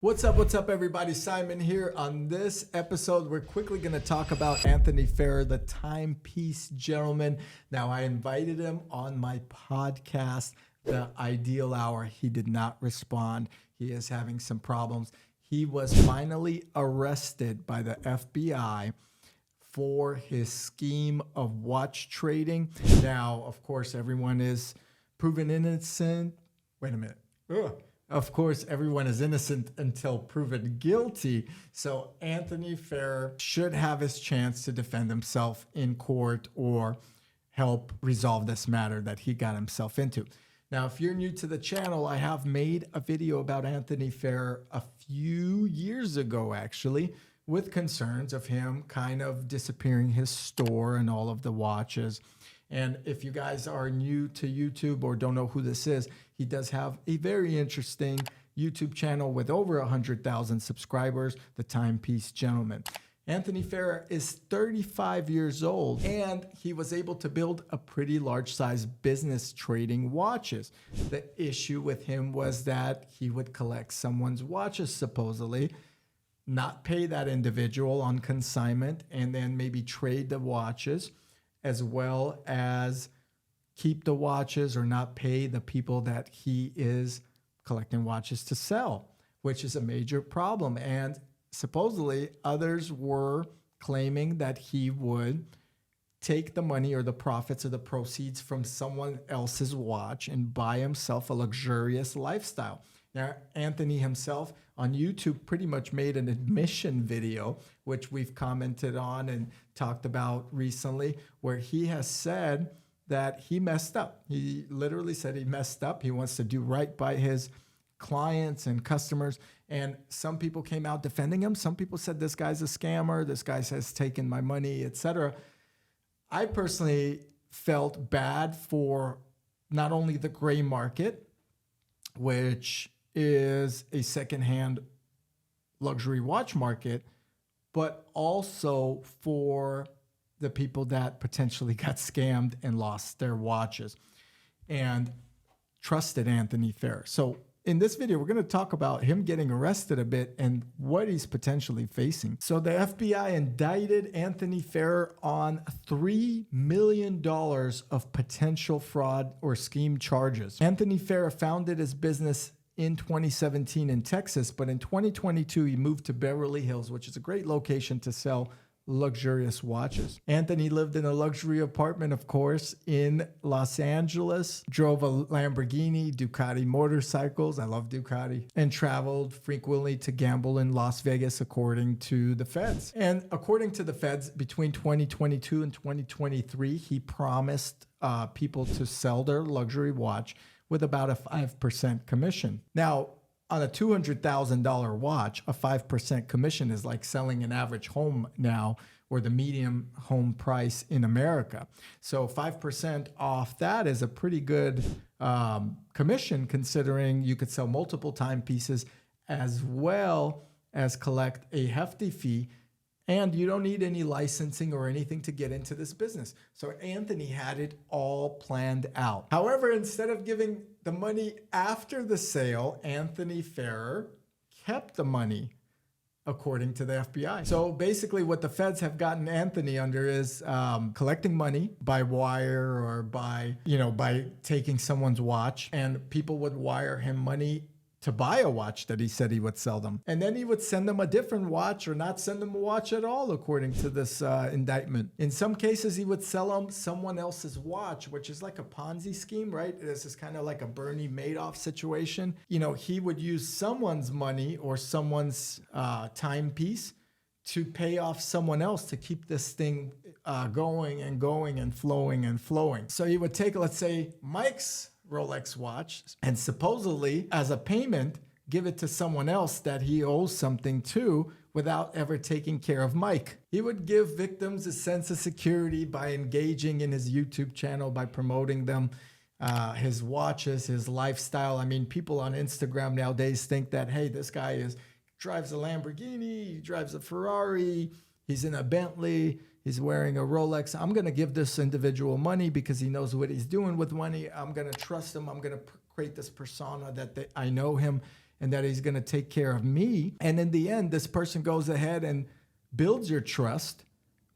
What's up, everybody? Simon here. On this episode, we're quickly going to talk about Anthony Ferrar, the Timepiece Gentleman. Now, I invited him on my podcast, The Ideal Hour. He did not respond. He is having some problems. He was finally arrested by the FBI for his scheme of watch trading. Now, of course, everyone is proven innocent. Wait a minute. Ugh. Of course, everyone is innocent until proven guilty. So Anthony Ferrar should have his chance to defend himself in court or help resolve this matter that he got himself into. Now, if you're new to the channel, I have made a video about Anthony Ferrar a few years ago, actually, with concerns of him kind of disappearing his store and all of the watches. And if you guys are new to YouTube or don't know who this is, he does have a very interesting YouTube channel with over 100,000 subscribers, the Timepiece Gentleman. Anthony Ferrar is 35 years old, and he was able to build a pretty large-size business trading watches. The issue with him was that he would collect someone's watches, supposedly, not pay that individual on consignment, and then maybe trade the watches, as well as keep the watches or not pay the people that he is collecting watches to sell, which is a major problem. And supposedly others were claiming that he would take the money or the profits or the proceeds from someone else's watch and buy himself a luxurious lifestyle. Now, Anthony himself on YouTube pretty much made an admission video, which we've commented on and talked about recently, where he has said that he messed up. He literally said he messed up. He wants to do right by his clients and customers. And some people came out defending him. Some people said this guy's a scammer. This guy has taken my money, etc. I personally felt bad for not only the gray market, which is a secondhand luxury watch market, but also for the people that potentially got scammed and lost their watches and trusted Anthony Ferrar. So in this video, we're going to talk about him getting arrested a bit and what he's potentially facing. So the FBI indicted Anthony Ferrar on $3 million of potential fraud or scheme charges. Anthony Ferrar founded his business in 2017 in Texas, but in 2022, he moved to Beverly Hills, which is a great location to sell luxurious watches. Anthony lived in a luxury apartment, of course, in Los Angeles, drove a Lamborghini, Ducati motorcycles, I love Ducati, and traveled frequently to gamble in Las Vegas, according to the feds. And according to the feds, between 2022 and 2023, he promised people to sell their luxury watch with about a 5% commission. Now, on a $200,000 watch, a 5% commission is like selling an average home now, or the median home price in America. So 5% off that is a pretty good commission, considering you could sell multiple timepieces as well as collect a hefty fee. And you don't need any licensing or anything to get into this business. So Anthony had it all planned out. However, instead of giving the money after the sale, Anthony Ferrar kept the money, according to the FBI. So basically what the feds have gotten Anthony under is collecting money by wire or by taking someone's watch, and people would wire him money to buy a watch that he said he would sell them. And then he would send them a different watch or not send them a watch at all, according to this indictment. In some cases, he would sell them someone else's watch, which is like a Ponzi scheme, right? This is kind of like a Bernie Madoff situation. He would use someone's money or someone's timepiece to pay off someone else to keep this thing going and going and flowing and flowing. So he would take, let's say, Mike's Rolex watch, and supposedly as a payment, give it to someone else that he owes something to without ever taking care of Mike. He would give victims a sense of security by engaging in his YouTube channel, by promoting them, his watches, his lifestyle. I mean, people on Instagram nowadays think that, hey, this guy drives a Lamborghini, he drives a Ferrari, he's in a Bentley, he's wearing a Rolex. I'm going to give this individual money because he knows what he's doing with money. I'm going to trust him. I'm going to create this persona that I know him. and that he's going to take care of me. And in the end, this person goes ahead and builds your trust,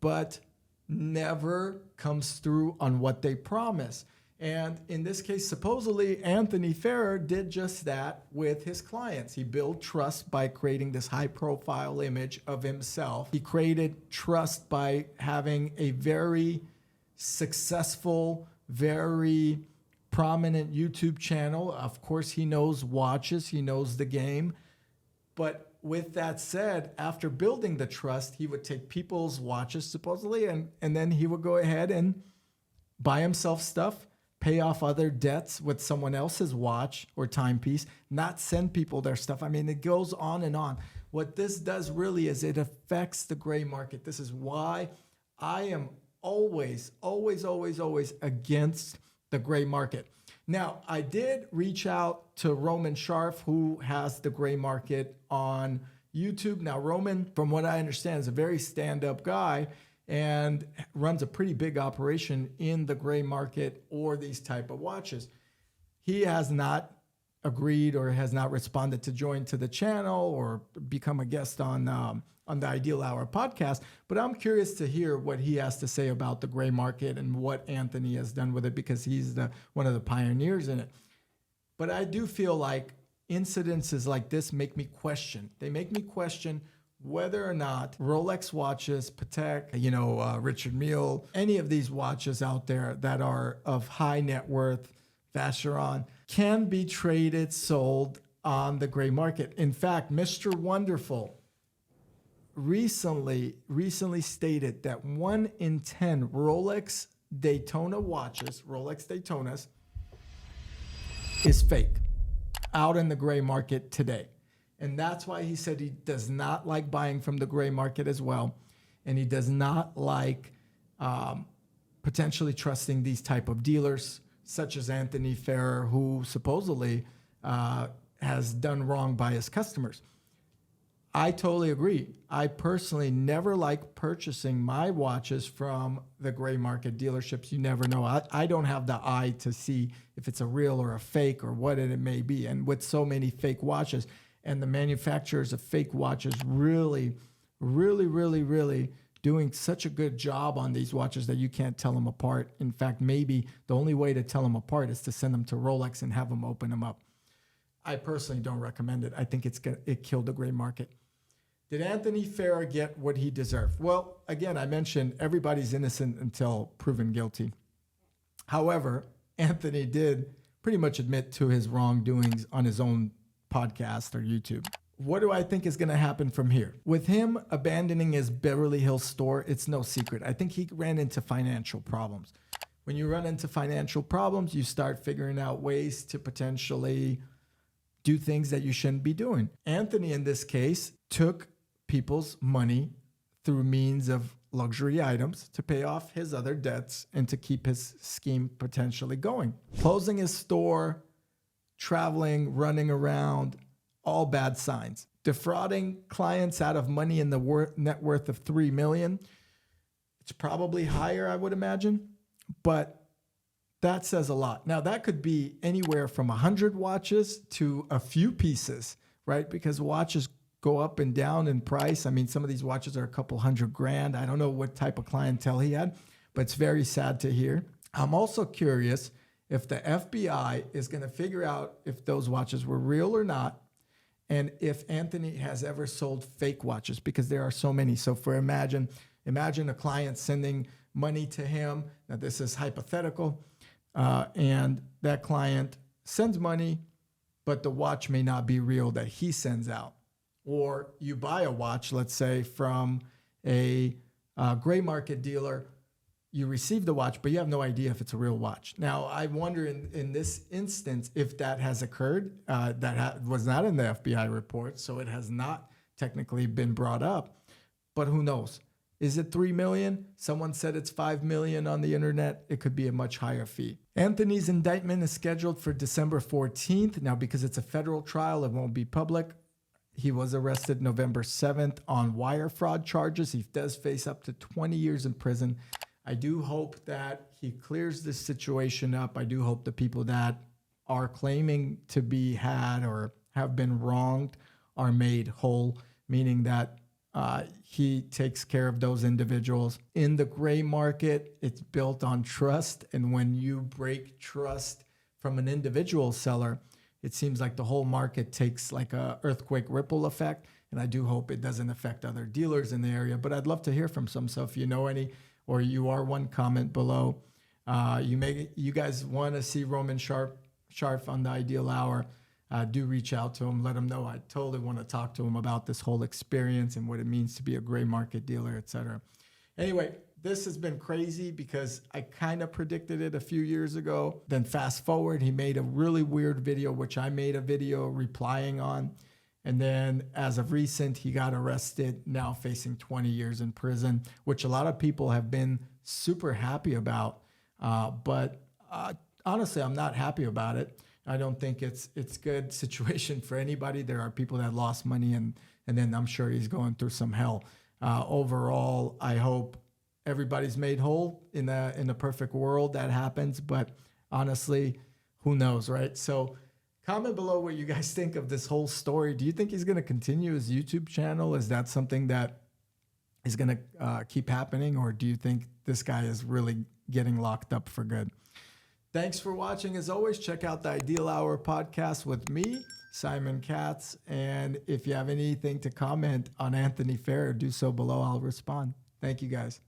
but never comes through on what they promise. And in this case, supposedly Anthony Ferrar did just that with his clients. He built trust by creating this high profile image of himself. He created trust by having a very successful, very prominent YouTube channel. Of course, he knows watches, he knows the game. But with that said, after building the trust, he would take people's watches supposedly, and then he would go ahead and buy himself stuff, pay off other debts with someone else's watch or timepiece, not send people their stuff. I mean, it goes on and on. What this does really is it affects the gray market. This is why I am always against the gray market. Now, I did reach out to Roman Scharf, who has the gray market on YouTube. Now, Roman, from what I understand, is a very stand-up guy and runs a pretty big operation in the gray market or these type of watches. He has not agreed or has not responded to join to the channel or become a guest on the Ideal Hour podcast, but I'm curious to hear what he has to say about the gray market and what Anthony has done with it, because he's one of the pioneers in it. But I do feel like incidences like this make me question. They make me question whether or not Rolex watches, Patek, Richard Mille, any of these watches out there that are of high net worth, Vacheron, can be traded, sold on the gray market. In fact, Mr. Wonderful recently stated that 1 in 10 Rolex Daytona watches, Rolex Daytonas, is fake out in the gray market today. And that's why he said he does not like buying from the gray market as well. And he does not like potentially trusting these type of dealers, such as Anthony Ferrar, who supposedly has done wrong by his customers. I totally agree. I personally never like purchasing my watches from the gray market dealerships. You never know. I don't have the eye to see if it's a real or a fake or what it may be. And with so many fake watches, and the manufacturers of fake watches really doing such a good job on these watches that you can't tell them apart. In fact, maybe the only way to tell them apart is to send them to Rolex and have them open them up. I personally don't recommend it. I think it killed the gray market. Did Anthony Ferrar get what he deserved? Well, again, I mentioned everybody's innocent until proven guilty. However, Anthony did pretty much admit to his wrongdoings on his own podcast or YouTube. What do I think is going to happen from here? With him abandoning his Beverly Hills store, it's no secret. I think he ran into financial problems. When you run into financial problems, you start figuring out ways to potentially do things that you shouldn't be doing. Anthony, in this case, took people's money through means of luxury items to pay off his other debts and to keep his scheme potentially going. Closing his store, traveling, running around, all bad signs. Defrauding clients out of money in the net worth of $3 million. It's probably higher, I would imagine, but that says a lot. Now, that could be anywhere from 100 watches to a few pieces, right? Because watches go up and down in price. I mean, some of these watches are a couple $100,000. I don't know what type of clientele he had, but it's very sad to hear. I'm also curious if the FBI is going to figure out if those watches were real or not, and if Anthony has ever sold fake watches, because there are so many. So imagine a client sending money to him. Now, this is hypothetical, and that client sends money, but the watch may not be real that he sends out. Or you buy a watch, let's say, from a gray market dealer, you receive the watch, but you have no idea if it's a real watch. Now, I wonder in this instance if that has occurred. That was not in the FBI report, so it has not technically been brought up. But who knows? Is it $3 million? Someone said it's $5 million on the internet. It could be a much higher fee. Anthony's indictment is scheduled for December 14th. Now, because it's a federal trial, it won't be public. He was arrested November 7th on wire fraud charges. He does face up to 20 years in prison. I do hope that he clears this situation up. I do hope the people that are claiming to be had or have been wronged are made whole, meaning that he takes care of those individuals. In the gray market, it's built on trust. And when you break trust from an individual seller, it seems like the whole market takes like a earthquake ripple effect. And I do hope it doesn't affect other dealers in the area. But I'd love to hear from some. So if you know any, or you are one, comment below. You guys want to see Roman Sharp on the Ideal Hour, do reach out to him. Let him know I totally want to talk to him about this whole experience and what it means to be a gray market dealer, etc. Anyway, this has been crazy because I kind of predicted it a few years ago. Then fast forward, he made a really weird video, which I made a video replying on. And then as of recent, he got arrested, now facing 20 years in prison, which a lot of people have been super happy about. But honestly, I'm not happy about it. I don't think it's good situation for anybody. There are people that lost money, and then I'm sure he's going through some hell. Overall, I hope everybody's made whole. In a perfect world that happens, but honestly, who knows, right? So comment below what you guys think of this whole story. Do you think he's going to continue his YouTube channel? Is that something that is going to keep happening, or do you think this guy is really getting locked up for good? Thanks for watching. As always, check out the Ideal Hour podcast with me, Simon Katz. And if you have anything to comment on Anthony Ferrar, do so below. I'll respond. Thank you, guys.